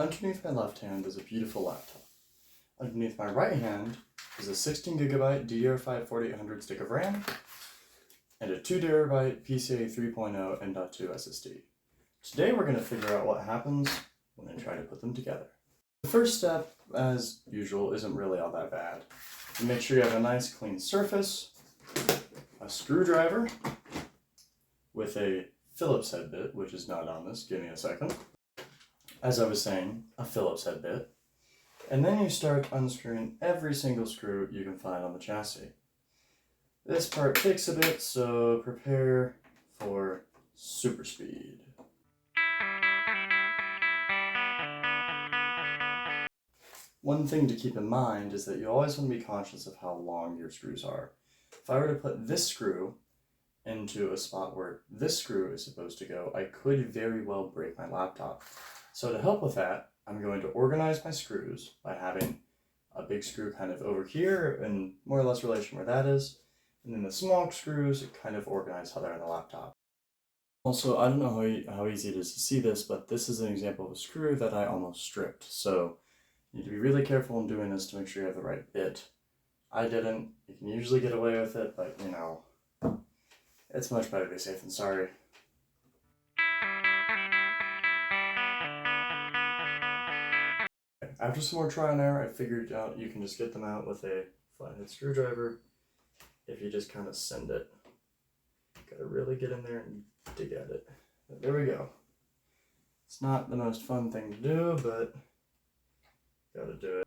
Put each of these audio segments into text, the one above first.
Underneath my left hand is a beautiful laptop. Underneath my right hand is a 16GB DDR5 4800 stick of RAM and a 2TB PCIe 3.0 M.2 SSD. Today we're going to figure out what happens when I try to put them together. The first step, as usual, isn't really all that bad. You make sure you have a nice clean surface, a screwdriver with a Phillips head bit, which is not on this, give me a second. As I was saying, a Phillips head bit. And then you start unscrewing every single screw you can find on the chassis. This part takes a bit, so prepare for super speed. One thing to keep in mind is that you always want to be conscious of how long your screws are. If I were to put this screw into a spot where this screw is supposed to go, I could very well break my laptop. So to help with that, I'm going to organize my screws by having a big screw kind of over here in more or less relation where that is, and then the small screws kind of organize how they're in the laptop. Also, I don't know how easy it is to see this, but this is an example of a screw that I almost stripped, so you need to be really careful in doing this to make sure you have the right bit. I didn't. You can usually get away with it, but you know, it's much better to be safe than sorry. After some more trial and error, I figured out you can just get them out with a flathead screwdriver if you just kind of send it. Gotta really get in there and dig at it. But there we go. It's not the most fun thing to do, but gotta do it.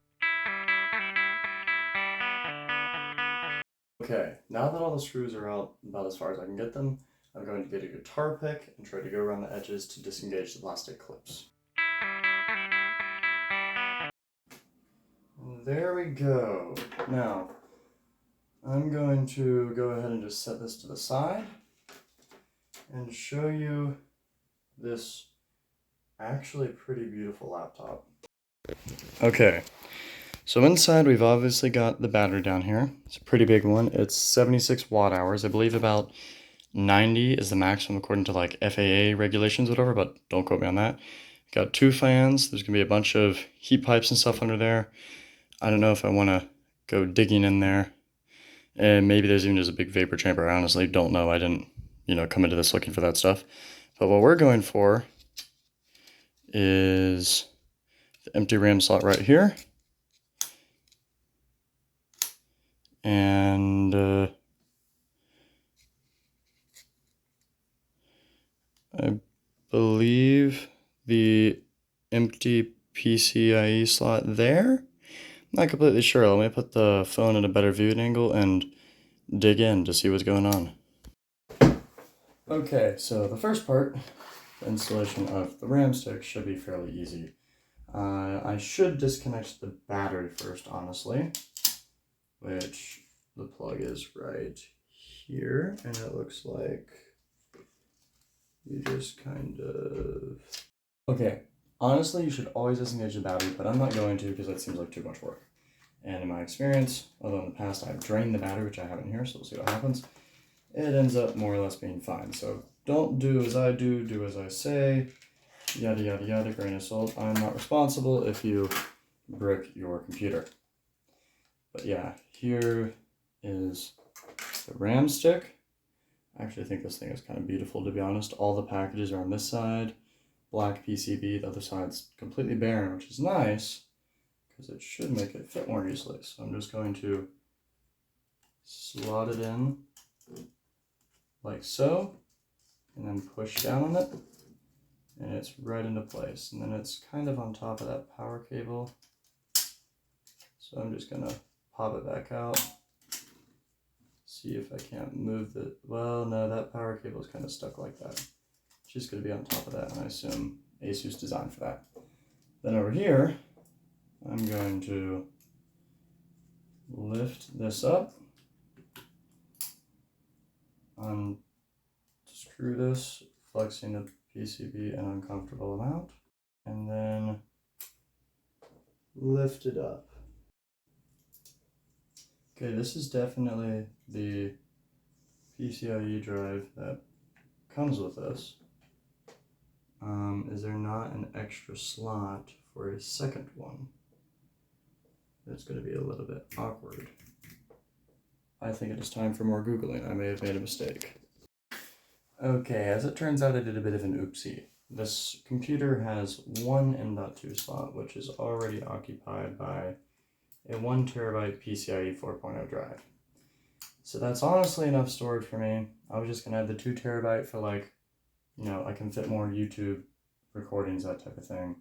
Okay, now that all the screws are out about as far as I can get them, I'm going to get a guitar pick and try to go around the edges to disengage the plastic clips. And there we go. Now, I'm going to go ahead and just set this to the side and show you this actually pretty beautiful laptop. Okay, so inside we've obviously got the battery down here. It's a pretty big one. It's 76 watt hours. I believe about 90 is the maximum according to like FAA regulations or whatever, but don't quote me on that. Got two fans. There's gonna be a bunch of heat pipes and stuff under there. I don't know if I want to go digging in there. And maybe there's even just a big vapor chamber. I honestly don't know. I didn't, come into this looking for that stuff. But what we're going for is the empty RAM slot right here. And I believe the empty PCIe slot there. I'm not completely sure. Let me put the phone in a better viewing angle and dig in to see what's going on. Okay, so the first part, the installation of the RAM stick, should be fairly easy. I should disconnect the battery first, honestly, which the plug is right here, and it looks like you just kind of... Okay, honestly, you should always disengage the battery, but I'm not going to because that seems like too much work. And in my experience, although in the past I've drained the battery, which I haven't here, so we'll see what happens, it ends up more or less being fine. So don't do as I do as I say, yada yada yada, grain of salt. I'm not responsible if you brick your computer. But yeah, here is the RAM stick. I actually think this thing is kind of beautiful, to be honest. All the packages are on this side, black PCB, the other side's completely barren, which is nice, because it should make it fit more easily. So I'm just going to slot it in like so, and then push down on it, and it's right into place. And then it's kind of on top of that power cable. So I'm just gonna pop it back out, see if I can't move the, well, no, that power cable is kind of stuck like that. It's just gonna be on top of that, and I assume ASUS designed for that. Then over here, I'm going to lift this up, unscrew this, flexing the PCB an uncomfortable amount, and then lift it up. Okay, this is definitely the PCIe drive that comes with this. Is there not an extra slot for a second one. It's going to be a little bit awkward. I think it is time for more Googling. I may have made a mistake. Okay, as it turns out, I did a bit of an oopsie. This computer has one M.2 slot, which is already occupied by a 1 terabyte PCIe 4.0 drive. So that's honestly enough storage for me. I was just going to add the 2 terabyte for, like, you know, I can fit more YouTube recordings, that type of thing.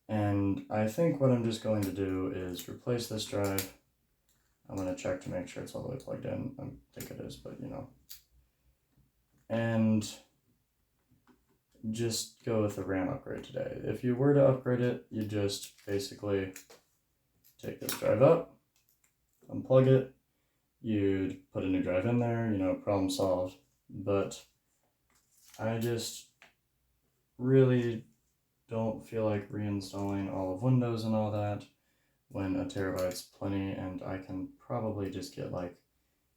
And I think what I'm just going to do is replace this drive. I'm going to check to make sure it's all the way plugged in. I think it is, but you know. And just go with the RAM upgrade today. If you were to upgrade it, you just basically take this drive up, unplug it, you'd put a new drive in there, you know, problem solved. But I just really don't feel like reinstalling all of Windows and all that when a terabyte's plenty, and I can probably just get like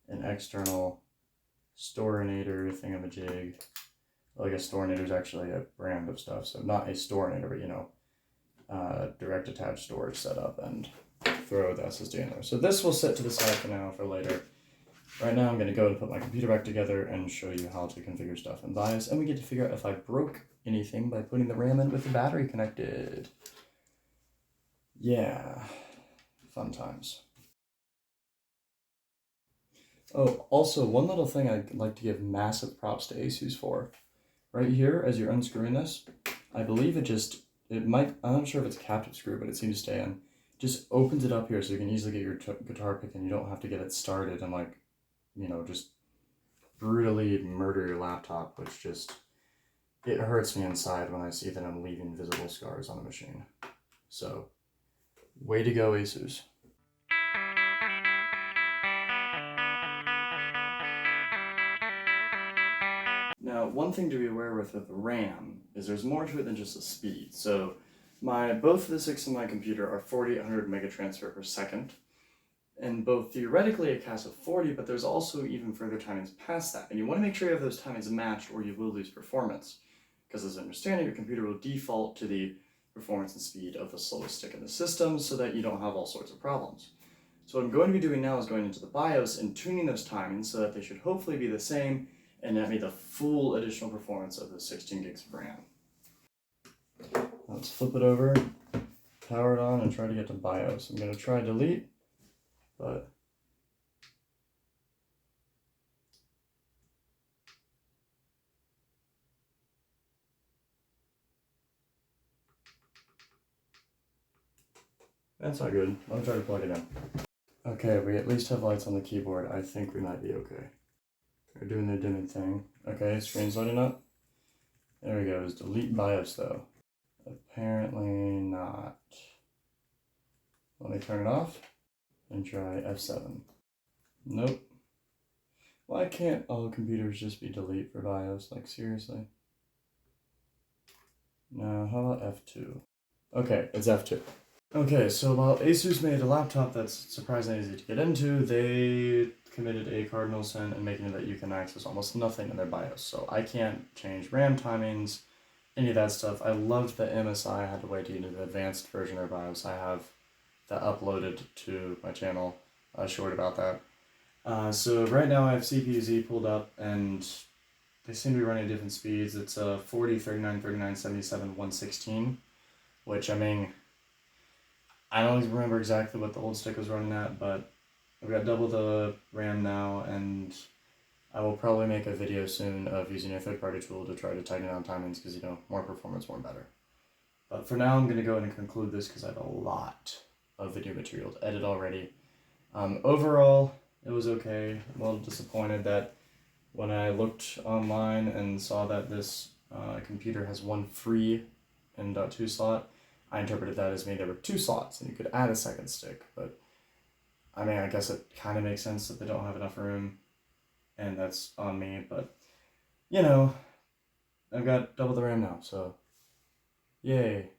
an external Storinator thingamajig. Like a Storinator is actually a brand of stuff, so not a Storinator, but you know, direct attached storage setup, and throw the SSD in there. So this will sit to the side for now for later. Right now I'm going to go and put my computer back together and show you how to configure stuff in BIOS, and we get to figure out if I broke anything by putting the RAM in with the battery connected. Yeah, fun times. Oh, also one little thing I'd like to give massive props to ASUS for. Right here, as you're unscrewing this, I believe it might, I'm not sure if it's a captive screw, but it seems to stay in. Just opens it up here so you can easily get your guitar pick and you don't have to get it started and like, you know, just brutally murder your laptop, which just, it hurts me inside when I see that I'm leaving visible scars on the machine. So, way to go, ASUS. Now, one thing to be aware with RAM is there's more to it than just the speed. So, both physics in my computer are 4800 megatransfer per second, and both theoretically a CAS of 40, but there's also even further timings past that. And you want to make sure you have those timings matched or you will lose performance. Because as I understand it, your computer will default to the performance and speed of the slowest stick in the system so that you don't have all sorts of problems. So what I'm going to be doing now is going into the BIOS and tuning those timings so that they should hopefully be the same and have me the full additional performance of the 16 gigs of RAM. Let's flip it over, power it on, and try to get to BIOS. I'm going to try delete, but that's not good. Let me try to plug it in. Okay, we at least have lights on the keyboard. I think we might be okay. They're doing their dimming thing. Okay, screen's lighting up. There we go. Is delete BIOS though? Apparently not. Let me turn it off and try F7. Nope. Why can't all computers just be delete for BIOS? Like, seriously? No, how about F2? Okay, it's F2. Okay, so while ASUS made a laptop that's surprisingly easy to get into, they committed a cardinal sin in making it that you can access almost nothing in their BIOS. So I can't change RAM timings, any of that stuff. I loved that MSI had to wait to get into the advanced version of their BIOS. I have that uploaded to my channel, short about that. So right now I have CPU-Z pulled up, and they seem to be running at different speeds. It's 40, 39, 39, 77, 116, which, I mean, I don't even remember exactly what the old stick was running at, but I've got double the RAM now, and I will probably make a video soon of using a third-party tool to try to tighten down timings because, you know, more performance, more better. But for now, I'm going to go ahead and conclude this because I have a lot of video material to edit already. Overall, it was okay. I'm a little disappointed that when I looked online and saw that this computer has one free M.2 slot, I interpreted that as meaning there were 2 slots and you could add a second stick. But I mean, I guess it kind of makes sense that they don't have enough room, and that's on me. But you know, I've got double the RAM now, so yay.